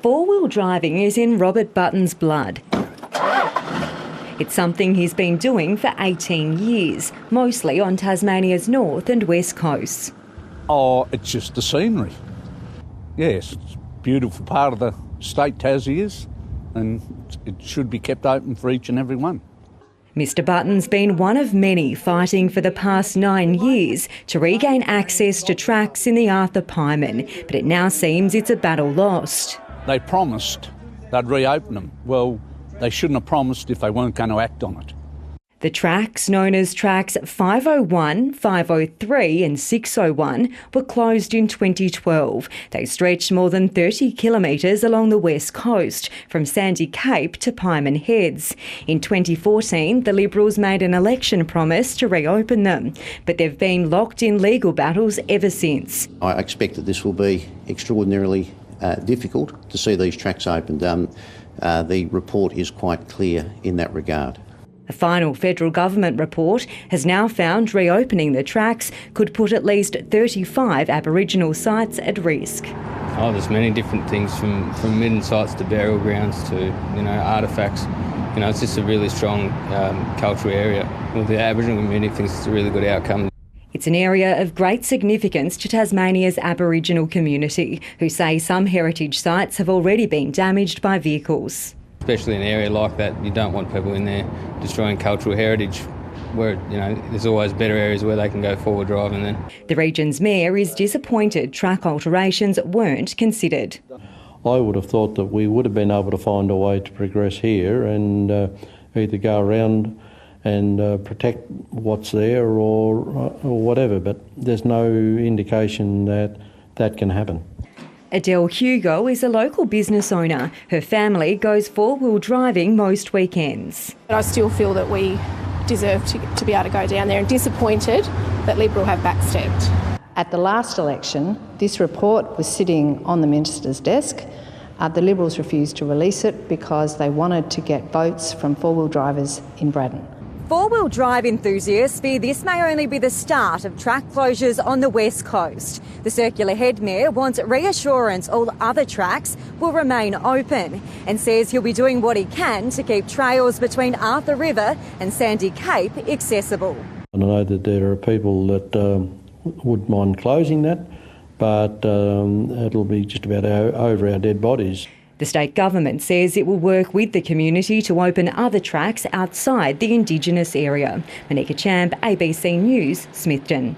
Four-wheel driving is in Robert Button's blood. It's something he's been doing for 18 years, mostly on Tasmania's north and west coasts. Oh, it's just the scenery. Yes, it's a beautiful part of the state Tassie is, and it should be kept open for each and every one. Mr Button's been one of many fighting for the past 9 years to regain access to tracks in the arthur-pieman, but it now seems it's a battle lost. They promised they'd reopen them. Well, they shouldn't have promised if they weren't going to act on it. The tracks, known as tracks 501, 503 and 601, were closed in 2012. They stretched more than 30 kilometres along the west coast, from Sandy Cape to Pieman Heads. In 2014, the Liberals made an election promise to reopen them, but they've been locked in legal battles ever since. I expect that this will be extraordinarily difficult to see these tracks opened. The report is quite clear in that regard. A final federal government report has now found reopening the tracks could put at least 35 Aboriginal sites at risk. Oh, there's many different things from midden sites to burial grounds to, artefacts. It's just a really strong cultural area. Well, the Aboriginal community thinks it's a really good outcome. It's an area of great significance to Tasmania's Aboriginal community, who say some heritage sites have already been damaged by vehicles. Especially in an area like that, you don't want people in there destroying cultural heritage, where there's always better areas where they can go forward driving then. The region's mayor is disappointed track alterations weren't considered. I would have thought that we would have been able to find a way to progress here and either go around and protect what's there or whatever, but there's no indication that that can happen. Adela Hugo is a local business owner. Her family goes four-wheel driving most weekends. But I still feel that we deserve to be able to go down there, and disappointed that Liberal have backstepped. At the last election, this report was sitting on the minister's desk. The Liberals refused to release it because they wanted to get votes from four-wheel drivers in Braddon. Four-wheel drive enthusiasts fear this may only be the start of track closures on the west coast. The Circular Head Mayor wants reassurance all other tracks will remain open and says he'll be doing what he can to keep trails between Arthur River and Sandy Cape accessible. I know that there are people that wouldn't mind closing that, but it'll be just about over our dead bodies. The state government says it will work with the community to open other tracks outside the Indigenous area. Monica Champ, ABC News, Smithton.